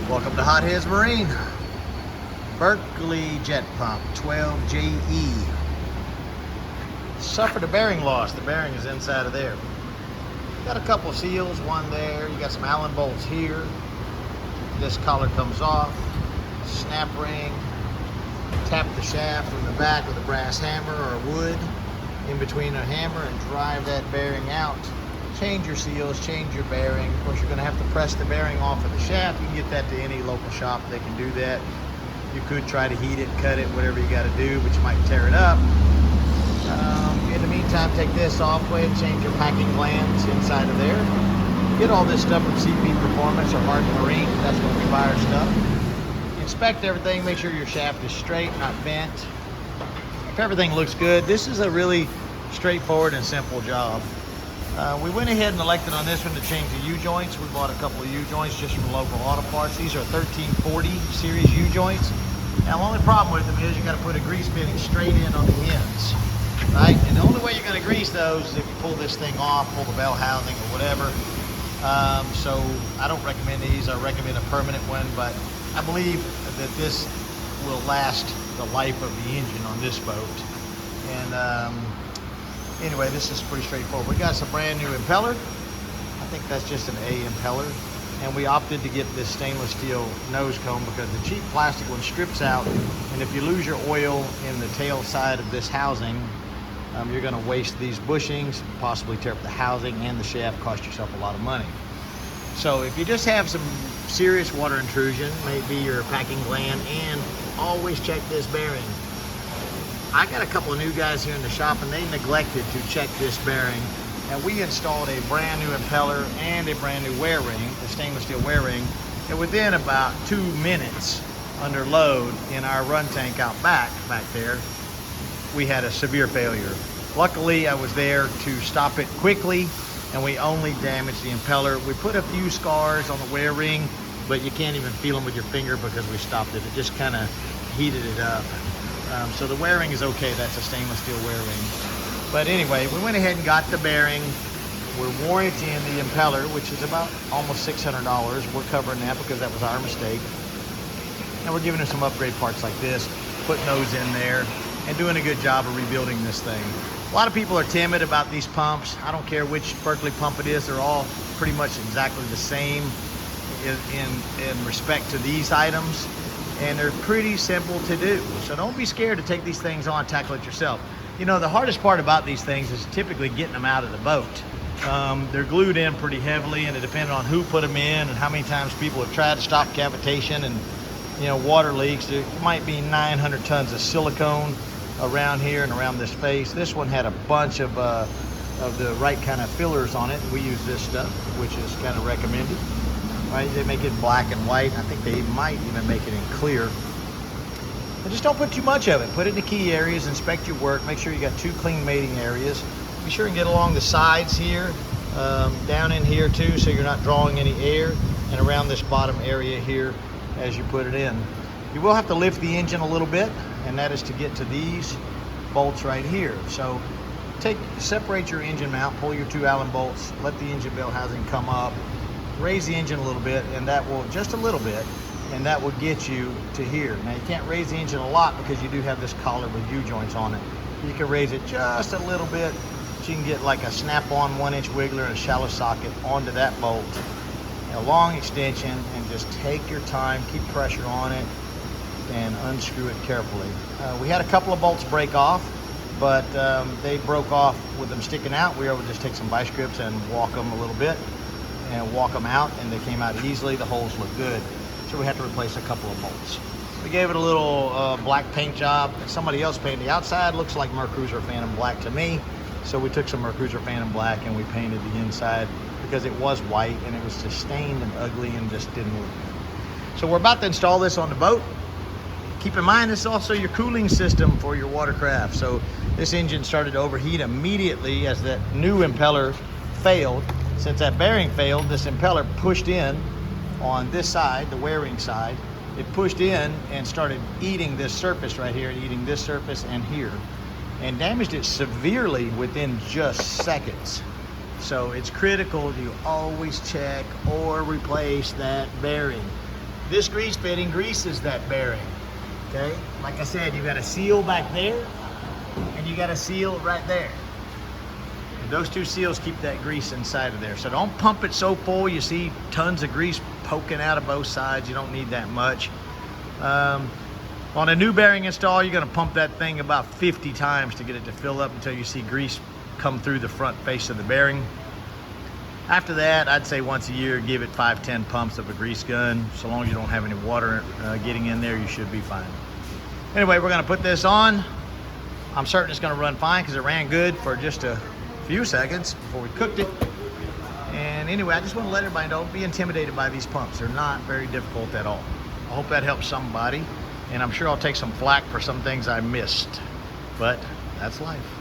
Welcome to Hot Heads Marine. Berlkley jet pump 12JE. Suffered a bearing loss. The bearing is inside of there. Got a couple seals, one there. You got some Allen bolts here. This collar comes off. Snap ring. Tap the shaft from the back with a brass hammer or wood in between a hammer and drive that bearing out. Change your seals, change your bearing. Of course, you're going to have to press the bearing off of the shaft. You can get that to any local shop. They can do that. You could try to heat it, cut it, whatever you got to do, but you might tear it up. In the meantime, take this off, go ahead and change your packing glands inside of there. Get all this stuff from CP Performance or Hardened Marine. That's when we buy our stuff. Inspect everything, make sure your shaft is straight, not bent. If everything looks good, this is a really straightforward and simple job. We went ahead and elected on this one to change the U-joints. We bought a couple of U-joints just from local auto parts. These are 1340 series U-joints. Now the only problem with them is you got to put a grease fitting straight in on the ends, right? And the only way you're going to grease those is if you pull this thing off, pull the bell housing or whatever. So I don't recommend these. I recommend a permanent one, but I believe that this will last the life of the engine on this boat. And anyway, this is pretty straightforward. We got some brand new impeller. I think that's just an A impeller. And we opted to get this stainless steel nose cone because the cheap plastic one strips out. And if you lose your oil in the tail side of this housing, you're gonna waste these bushings, possibly tear up the housing and the shaft, cost yourself a lot of money. So if you just have some serious water intrusion, maybe your packing gland, and always check this bearing. I got a couple of new guys here in the shop and they neglected to check this bearing, and we installed a brand new impeller and a brand new wear ring, a stainless steel wear ring, and within about 2 minutes under load in our run tank out back there, we had a severe failure. Luckily I was there to stop it quickly, and we only damaged the impeller. We put a few scars on the wear ring, but you can't even feel them with your finger because we stopped it. It just kind of heated it up. So the wear ring is okay. That's a stainless steel wear ring. But anyway, we went ahead and got the bearing. We're warrantying the impeller, which is about almost $600. We're covering that because that was our mistake. And we're giving them some upgrade parts like this, putting those in there, and doing a good job of rebuilding this thing. A lot of people are timid about these pumps. I don't care which Berlkley pump it is. They're all pretty much exactly the same in respect to these items. And they're pretty simple to do. So don't be scared to take these things on, tackle it yourself. You know, the hardest part about these things is typically getting them out of the boat. They're glued in pretty heavily, and it depends on who put them in and how many times people have tried to stop cavitation and, you know, water leaks. There might be 900 tons of silicone around here and around this face. This one had a bunch of the right kind of fillers on it. We use this stuff, which is kind of recommended. Right, they make it black and white. I think they might even make it in clear. But just don't put too much of it. Put it in the key areas, inspect your work, make sure you got 2 clean mating areas. Be sure and get along the sides here, down in here too, so you're not drawing any air, and around this bottom area here as you put it in. You will have to lift the engine a little bit, and that is to get to these bolts right here. So separate your engine mount, pull your 2 Allen bolts, let the engine bell housing come up, raise the engine a little bit, and that will, just a little bit, and that will get you to here. Now you can't raise the engine a lot because you do have this collar with U-joints on it. You can raise it just a little bit, so you can get like a snap-on 1-inch wiggler and a shallow socket onto that bolt. A long extension, and just take your time, keep pressure on it, and unscrew it carefully. We had a couple of bolts break off, but they broke off with them sticking out. We were able to just take some vice grips and walk them a little bit and walk them out, and they came out easily. The holes look good, so we had to replace a couple of bolts. We gave it a little black paint job. Somebody else painted the outside. Looks like Mercruiser Phantom Black to me, so we took some Mercruiser Phantom Black and we painted the inside because it was white and it was just stained and ugly and just didn't look good. So we're about to install this on the boat. Keep in mind, this is also your cooling system for your watercraft. So this engine started to overheat immediately as that new impeller failed. Since that bearing failed, this impeller pushed in on this side, the wear ring side. It pushed in and started eating this surface right here, eating this surface and here, and damaged it severely within just seconds. So it's critical you always check or replace that bearing. This grease fitting greases that bearing, okay? Like I said, you got a seal back there, and you got a seal right there. And those two seals keep that grease inside of there. So don't pump it so full you see tons of grease poking out of both sides. You don't need that much. On a new bearing install, you're gonna pump that thing about 50 times to get it to fill up until you see grease come through the front face of the bearing. After that, I'd say once a year, give it 5-10 pumps of a grease gun. So long as you don't have any water getting in there, you should be fine. Anyway, we're gonna put this on. I'm certain it's gonna run fine because it ran good for just a few seconds before we cooked it. And anyway, I just wanna let everybody know, don't be intimidated by these pumps. They're not very difficult at all. I hope that helps somebody. And I'm sure I'll take some flack for some things I missed, but that's life.